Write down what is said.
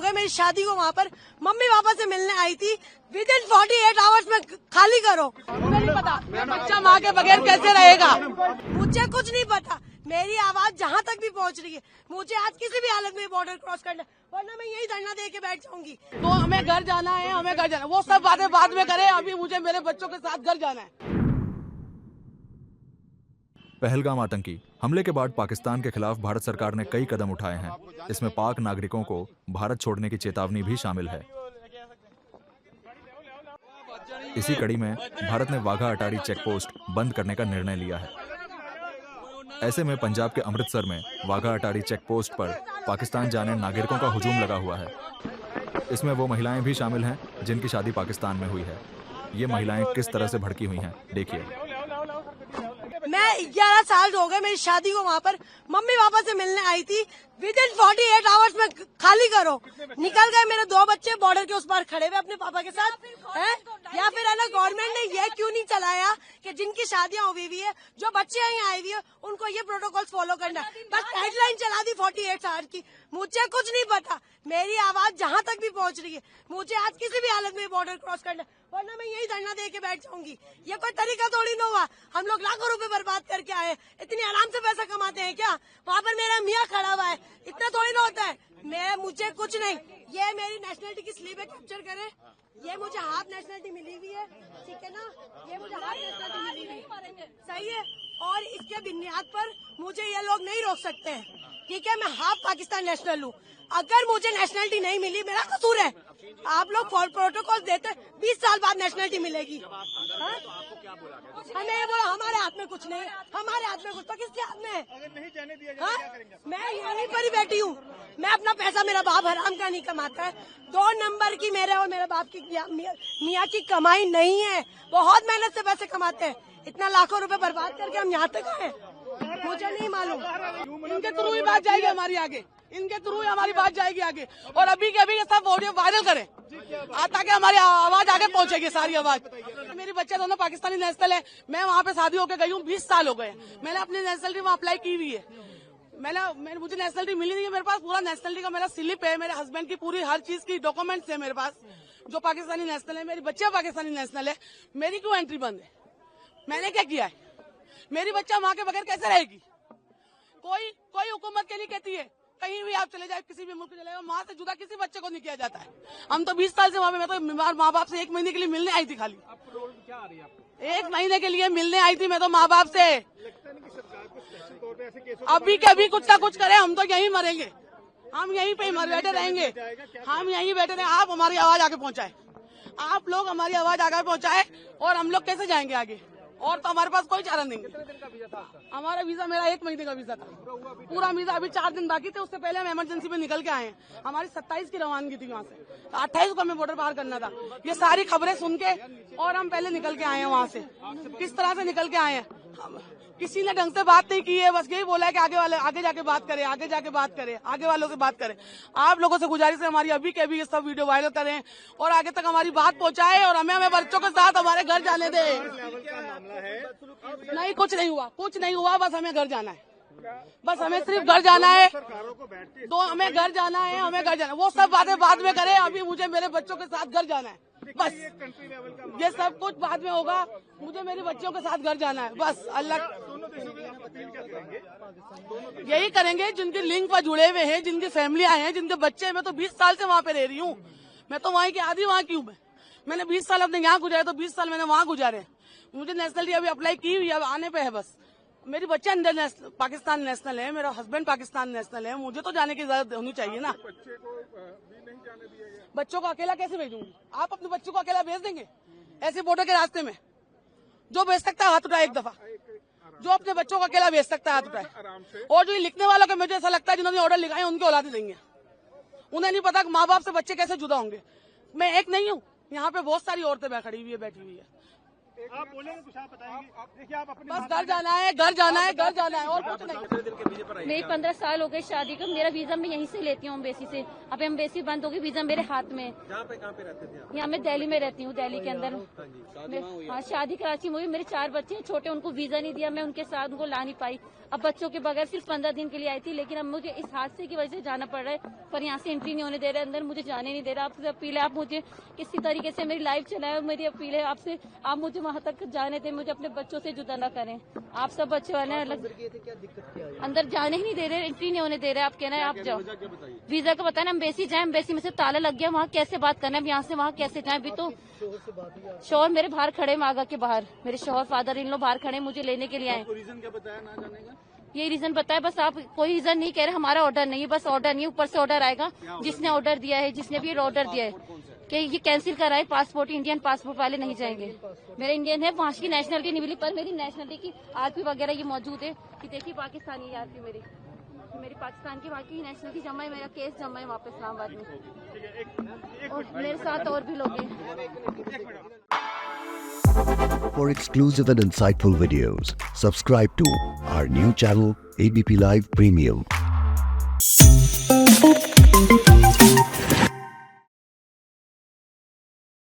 गए मेरी शादी को, वहाँ पर मम्मी पापा से मिलने आई थी। विद इन 48 आवर्स में खाली करो। मुझे नहीं पता बच्चा माँ के बगैर कैसे रहेगा। मुझे कुछ नहीं पता, मेरी आवाज जहाँ तक भी पहुँच रही है, मुझे आज किसी भी हालत में बॉर्डर क्रॉस करना, वरना मैं यही धरना दे के बैठ जाऊंगी। तो हमें घर जाना है, हमें घर जाना है। वो सब बातें बाद में करें, अभी मुझे मेरे बच्चों के साथ घर जाना है। पहलगाम आतंकी हमले के बाद पाकिस्तान के खिलाफ भारत सरकार ने कई कदम उठाए हैं। इसमें पाक नागरिकों को भारत छोड़ने की चेतावनी भी शामिल है। इसी कड़ी में भारत ने वाघा अटारी चेकपोस्ट बंद करने का निर्णय लिया है। ऐसे में पंजाब के अमृतसर में वाघा अटारी चेकपोस्ट पर पाकिस्तान जाने नागरिकों का हुजूम लगा हुआ है। इसमें वो महिलाएं भी शामिल हैं जिनकी शादी पाकिस्तान में हुई है। ये महिलाएं किस तरह से भड़की हुई हैं, देखिए। मैं 11 साल हो गए मेरी शादी को, वहाँ पर मम्मी पापा से मिलने आई थी। विद इन 48 आवर्स में खाली करो। निकल गए मेरे 2 बच्चे बॉर्डर के उस पार खड़े हुए अपने पापा के साथ हैं। या फिर है ना, गवर्नमेंट ने ये क्यों नहीं चलाया कि जिनकी शादियां हुई हुई है, जो बच्चे यहाँ आए हुए हैं, उनको ये प्रोटोकॉल फॉलो करना है। बस हेडलाइन चला दी 48 आवर्स की। मुझे कुछ नहीं पता, मेरी आवाज जहाँ तक भी पहुँच रही है, मुझे आज किसी भी हालत में बॉर्डर क्रॉस करना, वरना मैं यही धरना दे के बैठ जाऊंगी। ये कोई तरीका थोड़ी ना हुआ। हम लोग लाखों रुपए बर्बाद करके आए, इतनी आराम से पैसा कमाते हैं क्या? वहाँ पर मेरा मियाँ खड़ा हुआ है, इतना थोड़ी ना होता है। मुझे कुछ नहीं, ये मेरी नेशनलिटी की स्लीप है, कैप्चर करे। ये मुझे हाफ नेशनलिटी मिली हुई है, ठीक है ना? ये मुझे हाफ नेशनलिटी मिली हुई है, सही है। और इसके बुनियाद पर मुझे ये लोग नहीं रोक सकते हैं, ठीक है? मैं हाफ पाकिस्तान नेशनल हूँ। अगर मुझे नेशनलिटी नहीं मिली, मेरा कसूर है। आप लोग प्रोटोकॉल देते 20 साल बाद नेशनलिटी मिलेगी। हमें ये बोला हमारे हाथ में कुछ नहीं है, हमारे हाथ में कुछ तो किसके हाथ में है? अगर नहीं जाने दिया जाए क्या करेंगे? मैं यहीं पर ही बैठी हूँ। मैं अपना पैसा, मेरा बाप हराम का नहीं कमाता है। 2 नंबर की मेरे और मेरे बाप की मियाँ की कमाई नहीं है। बहुत मेहनत से पैसे कमाते हैं। इतना लाखों रुपए बर्बाद करके हम यहाँ तक आए, मुझे नहीं मालूम। इनके थ्रू ही बात जाएगी हमारी आगे, इनके थ्रू ही हमारी बात जाएगी आगे। और अभी के अभी ये सब ऑडियो वायरल करें ताकि हमारी आवाज आगे पहुंचेगी, सारी आवाज। मेरी बच्चे दोनों पाकिस्तानी नेशनल है। मैं वहाँ पे शादी होकर गई हूँ, 20 साल हो गए। मैंने अपनी नेशनलिटी वहाँ अप्लाई की हुई है। मुझे नेशनलिटी मिली नहीं है। मेरे पास पूरा नेशनलिटी का मेरा स्लिप है, मेरे हस्बैंड की पूरी हर चीज की डॉक्यूमेंट्स है मेरे पास, जो पाकिस्तानी नेशनल है। मेरी बच्चियां पाकिस्तानी नेशनल है। मेरी क्यों एंट्री बंद है? मैंने क्या किया है? मेरी बच्चा माँ के बगैर कैसे रहेगी? कोई हुकूमत के लिए कहती है कहीं भी आप चले जाए, किसी भी मुल्क चले जाए, माँ से जुदा किसी बच्चे को नहीं किया जाता है। हम तो 20 साल से वहाँ पे, मैं तो माँ बाप से 1 महीने के लिए मिलने आई थी। खाली 1 महीने के लिए मिलने आई थी मैं तो माँ बाप से। अभी के अभी कुछ ना कुछ करें, हम तो यहीं मरेंगे, हम यहीं पे बैठे रहेंगे, हम यहीं बैठे रहेंगे। आप हमारी आवाज आगे पहुँचाए, आप लोग हमारी आवाज आगे पहुँचाए, और हम लोग कैसे जाएंगे आगे? और तो हमारे पास कोई चारा नहीं है। हमारा वीजा, मेरा 1 महीने का वीजा था, पूरा वीजा। अभी 4 दिन बाकी थे, उससे पहले हम इमरजेंसी में निकल के आए हैं। हमारी 27 की रवानगी थी वहाँ से, तो 28 को हमें बॉर्डर पार करना था। ये सारी खबरें सुन के और हम पहले निकल के आए हैं वहाँ से। किस तरह से निकल के आए हैं? किसी ने ढंग से बात नहीं की है, बस यही बोला है कि आगे जाके बात करें, आगे जाके बात करें, आगे वालों से बात करें। आप लोगों से गुजारिश है हमारी, अभी के अभी ये सब वीडियो वायरल करें और आगे तक हमारी बात पहुंचाएं, और हमें बच्चों के साथ हमारे घर जाने दें। नहीं, कुछ नहीं हुआ, बस हमें घर जाना है, बस हमें सिर्फ घर जाना है। तो हमें घर जाना है, हमें घर जाना है। वो सब बातें बाद में करें, अभी मुझे मेरे बच्चों के साथ घर जाना है, बस। ये सब कुछ बाद में होगा, मुझे मेरे बच्चों के साथ घर जाना है, बस। अल्लाह यही करेंगे जिनके लिंक पर जुड़े हुए हैं, जिनकी फैमिलियां हैं, जिनके बच्चे हैं। मैं तो 20 साल से वहाँ पे रह रही हूँ, मैं तो वहाँ की आधी वहाँ की हूँ। मैंने 20 साल अपने यहाँ गुजारे, तो 20 साल मैंने वहाँ गुजारे। मुझे नेशनलिटी अभी अप्लाई की हुई है, अब आने पे है बस। मेरी बच्चे अंदर पाकिस्तान नेशनल है, मेरा हस्बैंड पाकिस्तान नेशनल है। मुझे तो जाने की इजाजत होनी चाहिए ना। बच्चों को अकेला कैसे भेजूंगी? आप अपने बच्चों को अकेला भेज देंगे ऐसे बॉर्डर के रास्ते में? जो भेज सकता है हाथ उठाए एक दफा, जो अपने बच्चों को अकेला भेज सकता है हाथ उठाए। और जो लिखने वालों को मुझे ऐसा लगता है जिन्होंने ऑर्डर लिखाए उनके औलादे देंगे। उन्हें नहीं पता माँ बाप से बच्चे कैसे जुदा होंगे। मैं एक नहीं हूँ, यहाँ पे बहुत सारी औरतें बैठी हुई है। आप बोलेंगे कुछ, आप बताएंगे। देखिए आप अपने बस घर जाना है, घर जाना है, घर जाना है और कुछ नहीं। मेरी 15 साल हो गए शादी को। मेरा वीजा मैं यहीं से लेती हूँ एम्बेसी से। अब एम्बेसी बंद होगी, वीजा मेरे हाथ में। कहाँ पे रहते थे आप? यहाँ मैं दिल्ली में रहती हूँ, दिल्ली के अंदर। हाँ, शादी कराची में हुई। मेरे 4 बच्चे हैं छोटे, उनको वीजा नहीं दिया, मैं उनके साथ उनको ला नहीं पाई। अब बच्चों के बगैर सिर्फ 15 दिन के लिए आई थी, लेकिन अब मुझे इस हादसे की वजह से जाना पड़ रहा है। पर यहाँ से एंट्री नहीं होने दे रहे, अंदर मुझे जाने नहीं दे रहा। आपसे अपील है, आप मुझे किसी तरीके से मेरी लाइफ चलाए। मेरी अपील है आपसे, आप मुझे वहाँ तक जाने दें, मुझे अपने बच्चों से जुदा न करें। आप सब बच्चे वाले हैं, अलग अंदर जाने ही नहीं दे रहे, एंट्री नहीं होने दे रहे। आप कहना है आप जाओ, वीजा का बताना। एम्बेसी जाए, एम्बेसी में से ताला लग गया, वहाँ कैसे बात करना है, यहाँ से वहाँ कैसे जाए। अभी तो शोहर मेरे बाहर खड़े, मागा के बाहर मेरे शोहर फादर इन लोग बाहर खड़े, मुझे लेने के लिए आए। रीजन क्या बताया ना जाने का? यही रीजन बताया, बस आप कोई रीजन नहीं कह रहे। हमारा ऑर्डर नहीं है, बस ऑर्डर नहीं, ऊपर से ऑर्डर आएगा। जिसने ऑर्डर दिया है, जिसने भी ऑर्डर दिया है कि ये कैंसिल कराए, पासपोर्ट इंडियन पासपोर्ट वाले नहीं जाएंगे। मेरा इंडियन है, वहाँ की नेशनलिटी नहीं मिली, पर मेरी नेशनलिटी की आरपी वगैरह ये मौजूद है कि देखिए पाकिस्तानी आरपी मेरी पाकिस्तान की वहाँ की नेशनलिटी जमा है, मेरा केस जमा है वहाँ पे इस्लामाबाद में। और मेरे साथ और भी लोग हैं। For exclusive and insightful videos, subscribe to our new channel ABP Live Premium.